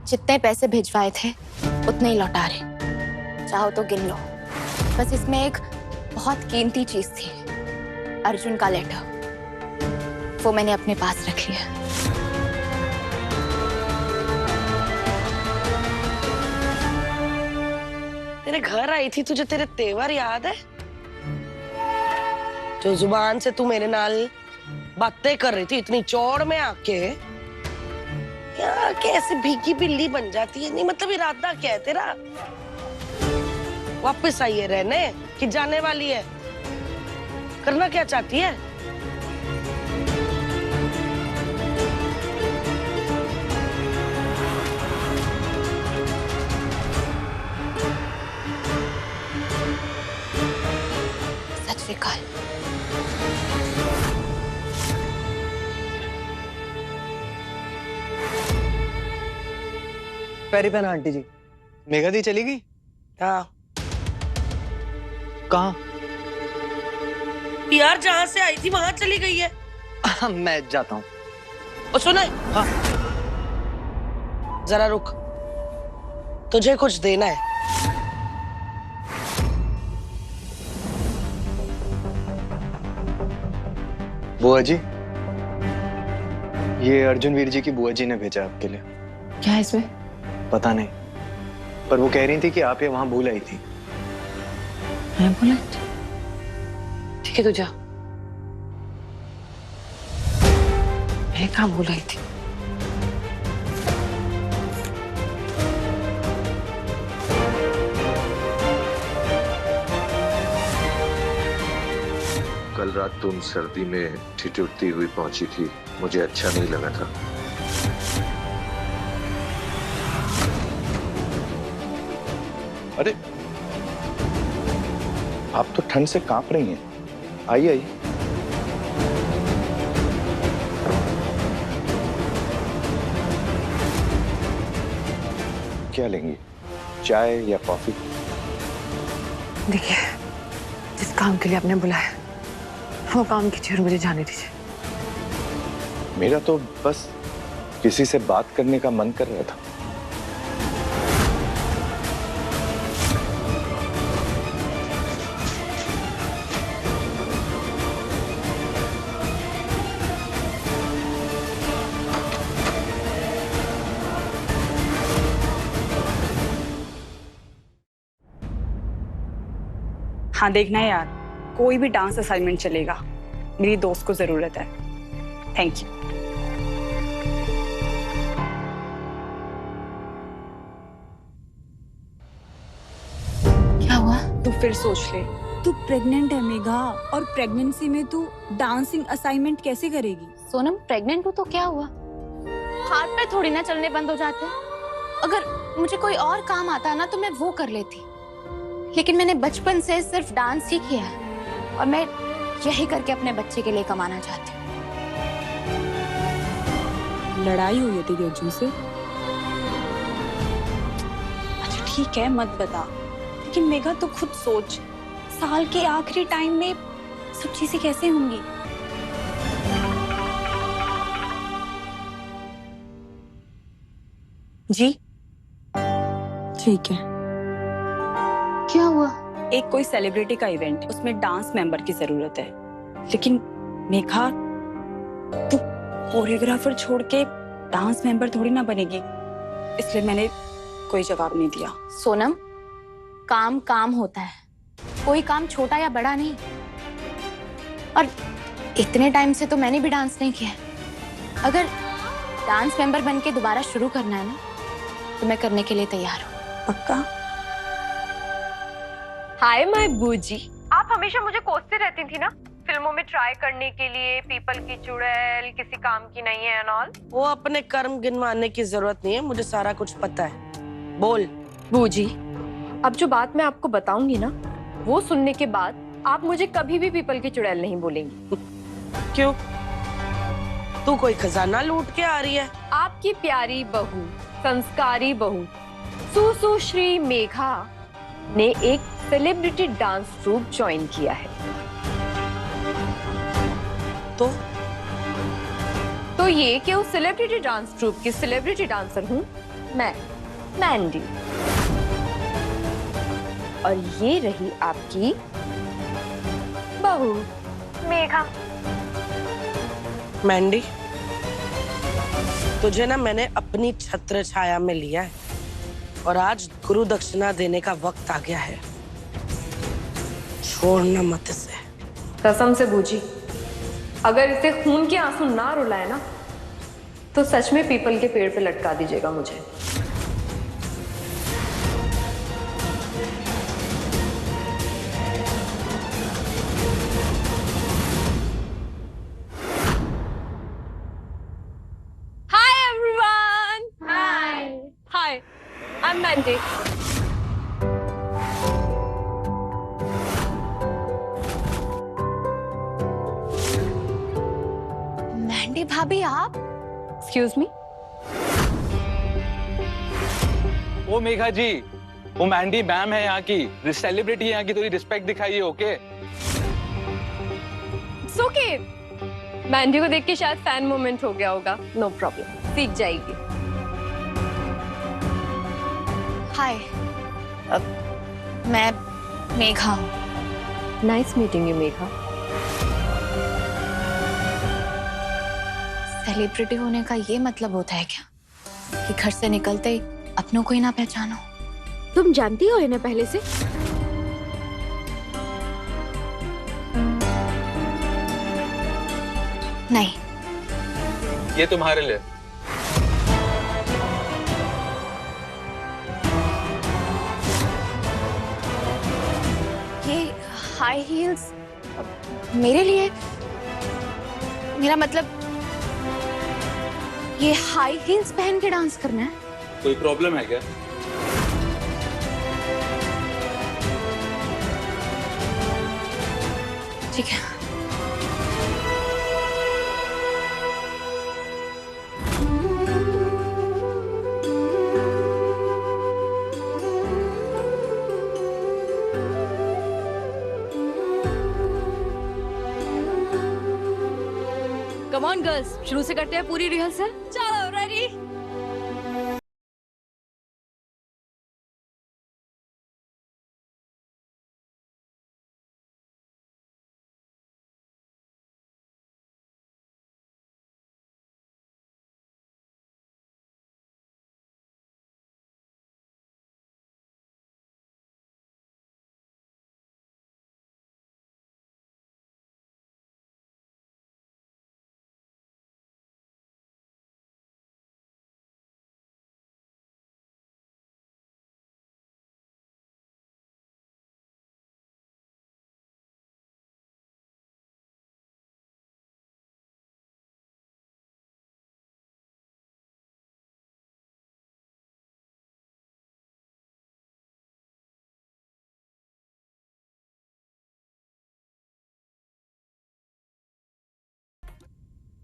जितने पैसे भिजवाए थे उतने ही लौटा रहे, चाहो तो गिन लो। बस इसमें एक बहुत कीमती चीज थी, अर्जुन का लेटर, वो मैंने अपने पास रख लिया। तेरे घर आई थी, तुझे तेरे तेवर याद है? जो जुबान से तू मेरे नाल बातें कर रही थी इतनी चौड़ में आके, यहाँ कैसे भीगी बिल्ली बन जाती है? नहीं मतलब इरादा क्या है तेरा? वापस आई है रहने कि जाने वाली है? करना क्या चाहती है? सच स्वीकार। पैरी पहना आंटी जी। मेघा दी चली गई? हाँ कहाँ? यार जहाँ से आई थी वहां चली गई है। मैं जाता हूँ। और सुने, हाँ जरा रुक, तुझे कुछ देना है। बुआ जी, ये अर्जुन वीर जी की बुआ जी ने भेजा आपके लिए। क्या है इसमें? पता नहीं, पर वो कह रही थी कि आप ये वहां भूल आई थी। मैं बोला? ठीक है, तू जा। मैं कहाँ भूल आई थी? कल रात तुम सर्दी में ठिठुरती हुई पहुंची थी, मुझे अच्छा नहीं लगा था। अरे आप तो ठंड से कांप रही हैं। आइए आइए। क्या लेंगी, चाय या कॉफी? देखिए, जिस काम के लिए आपने बुलाया वो काम कीजिए और मुझे जाने दीजिए। मेरा तो बस किसी से बात करने का मन कर रहा था। हाँ देखना है यार, कोई भी डांस असाइनमेंट चलेगा, मेरी दोस्त को जरूरत है। Thank you. क्या हुआ? तू फिर सोच ले। तू प्रेग्नेंट है मेघा, और प्रेगनेंसी में तू डांसिंग असाइनमेंट कैसे करेगी? सोनम, प्रेग्नेंट हूँ तो क्या हुआ? हाथ पैर थोड़ी ना चलने बंद हो जाते हैं। अगर मुझे कोई और काम आता ना तो मैं वो कर लेती, लेकिन मैंने बचपन से सिर्फ डांस ही किया है और मैं यही करके अपने बच्चे के लिए कमाना चाहती हूँ। लड़ाई हुई है तेरी अर्जुन से? अच्छा ठीक है, मत बता, लेकिन मेघा तू खुद सोच, साल के आखिरी टाइम में सब चीजें कैसे होंगी? जी ठीक है। क्या हुआ? एक कोई सेलिब्रिटी का इवेंट, उसमें डांस मेंबर की जरूरत है, लेकिन मेघा तू कोरियोग्राफर छोड़ के डांस मेंबर थोड़ी ना बनेगी, इसलिए मैंने कोई जवाब नहीं दिया। सोनम, काम काम होता है, कोई काम छोटा या बड़ा नहीं। और इतने टाइम से तो मैंने भी डांस नहीं किया है। अगर डांस मेंबर बन के दोबारा शुरू करना है ना तो मैं करने के लिए तैयार हूँ। पक्का? हाय माय बूजी, आप हमेशा मुझे कोसते रहती थी ना फिल्मों में ट्राई करने के लिए, पीपल की चुड़ैल, किसी काम की नहीं है एंड ऑल। वो अपने कर्म गिनवाने की जरूरत नहीं है, मुझे सारा कुछ पता है। बोल। बूजी, अब जो बात मैं आपको बताऊंगी ना, वो सुनने के बाद आप मुझे कभी भी पीपल की चुड़ैल नहीं बोलेंगी। क्यों? तू कोई खजाना लूट के आ रही है? आपकी प्यारी बहू, संस्कारी बहू सुश्री मेघा ने एक सेलिब्रिटी डांस ट्रूप ज्वाइन किया है। तो ये कि उस सेलिब्रिटी डांस ट्रूप की सेलिब्रिटी डांसर हूँ मैं मैंडी, और ये रही आपकी बहू मेघा। मैंडी, तुझे ना मैंने अपनी छत्र छाया में लिया है और आज गुरु दक्षिणा देने का वक्त आ गया है। छोड़ना मत इसे। कसम से बूझी, अगर इसे खून के आंसू ना रुलाए ना तो सच में पीपल के पेड़ पे लटका दीजिएगा मुझे। Hi everyone. Hi, I'm Mandy. Mandy भाभी आप? Excuse me. वो मेघा जी, वो मैंडी मैम है यहाँ की, सेलिब्रिटी है यहाँ की, थोड़ी रिस्पेक्ट दिखाइए। Okay It's okay. मैंडी को देख के शायद फैन मोमेंट हो गया होगा। नो प्रॉब्लम, सीख जाएगी। हाय, मैं मेघा हूँ। Nice meeting you Megha. Celebrity होने का ये मतलब होता है क्या कि घर से निकलते ही अपनों को ही ना पहचानो? तुम जानती हो इन्हें पहले से? नहीं। ये तुम्हारे लिए। ये हाई हील्स मेरे लिए? मेरा मतलब ये हाई हील्स पहन के डांस करना है? कोई प्रॉब्लम है क्या? ठीक है। कम ऑन गर्ल्स, शुरू से करते हैं पूरी रिहर्सल। चलो रेडी।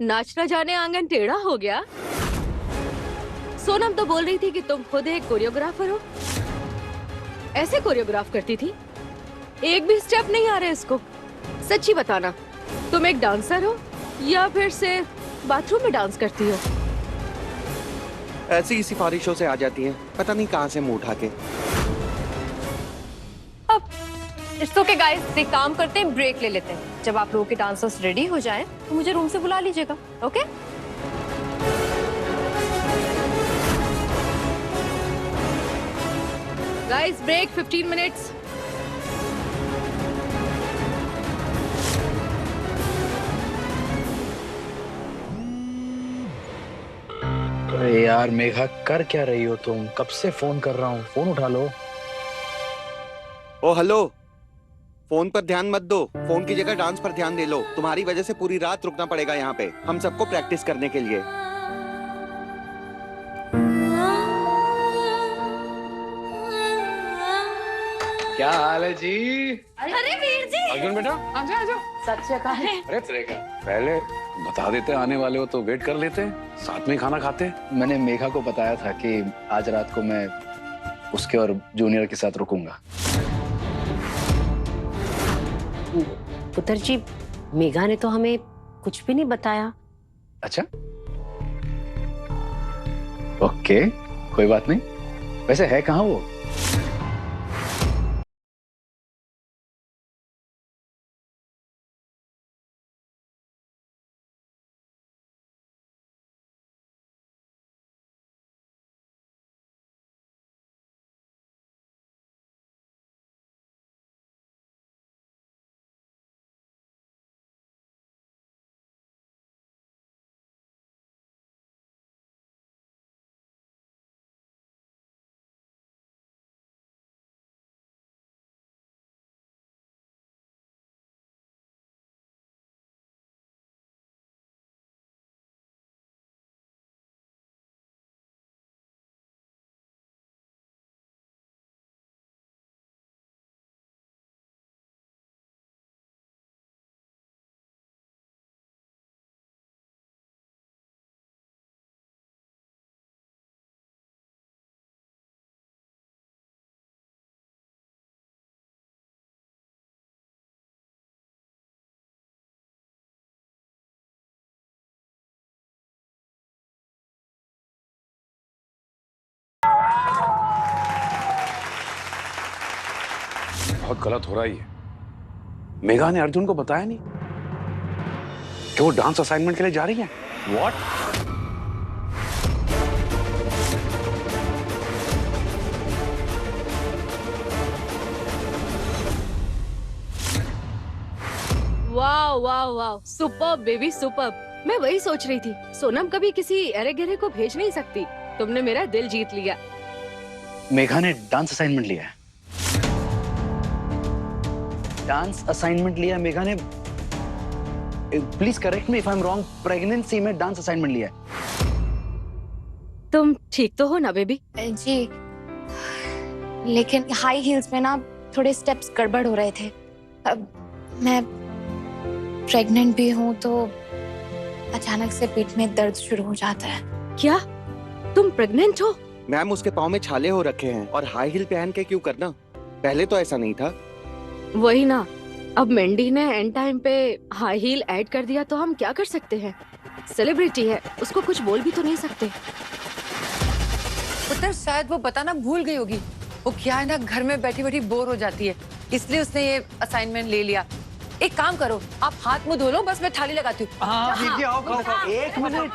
नाचना जाने आंगन टेढ़ा हो गया। सोनम तो बोल रही थी कि तुम खुद एक कोरियोग्राफर हो। ऐसे कोरियोग्राफ करती थी, एक भी स्टेप नहीं आ रहे इसको। सच्ची बताना, तुम एक डांसर हो या फिर से बाथरूम में डांस करती हो? ऐसी ही सिफारिशों से आ जाती हैं, पता नहीं कहाँ से मुंह उठा के। अब इट्स ओके गाइस, एक काम करते हैं, ब्रेक ले लेते हैं। जब आप लोगों के डांसर्स रेडी हो जाएं तो मुझे रूम से बुला लीजिएगा। ओके? Guys break 15 minutes. अरे यार मेघा, कर क्या रही हो तुम? कब से फोन कर रहा हूँ, फोन उठा लो। ओ हेलो, फोन पर ध्यान मत दो, फोन की जगह डांस पर ध्यान दे लो। तुम्हारी वजह से पूरी रात रुकना पड़ेगा यहाँ पे हम सबको प्रैक्टिस करने के लिए। क्या हाल है जी? अरे वीर जी, अर्जुन बेटा, आजा आजा। सच से कहा। अरे पहले बता देते आने वाले हो तो वेट कर लेते, साथ में खाना खाते। मैंने मेघा को बताया था कि आज रात को मैं उसके और जूनियर के साथ रुकूंगा। पुत्र जी, मेघा ने तो हमें कुछ भी नहीं बताया। अच्छा, ओके, कोई बात नहीं। वैसे है कहाँ वो? बहुत गलत हो रहा है। मेघा ने अर्जुन को बताया नहीं कि वो डांस असाइनमेंट के लिए जा रही है। What? वाह वाह वाह, सुपर बेबी सुपर। मैं वही सोच रही थी, सोनम कभी किसी अरे गहरे को भेज नहीं सकती। तुमने मेरा दिल जीत लिया। मेघा ने डांस असाइनमेंट लिया है। डांस असाइनमेंट लिया मेघा ने। Please correct me if I am wrong. Pregnancy में डांस असाइनमेंट लिया है। तुम ठीक तो हो ना बेबी? जी, लेकिन हाई हील्स में ना थोड़े स्टेप्स गड़बड़ हो रहे थे। अब मैं प्रेग्नेंट भी हूँ तो अचानक से पेट में दर्द शुरू हो जाता है। क्या तुम प्रेग्नेंट हो? मैम उसके पाँव में छाले हो रखे हैं और हाई हील पहन के क्यों करना? पहले तो ऐसा नहीं था। वही ना, अब मेंडी ने एंड टाइम पे हाई हील ऐड कर दिया तो हम क्या कर सकते हैं? सेलिब्रिटी है, उसको कुछ बोल भी तो नहीं सकते। पुत्र शायद वो बताना भूल गई होगी। वो क्या है ना, घर में बैठी बैठी बोर हो जाती है, इसलिए उसने ये असाइनमेंट ले लिया। एक काम करो, आप हाथ मुंह धो लो, बस मैं थाली लगाती हूँ। हाँ, आओ, एक मिनट।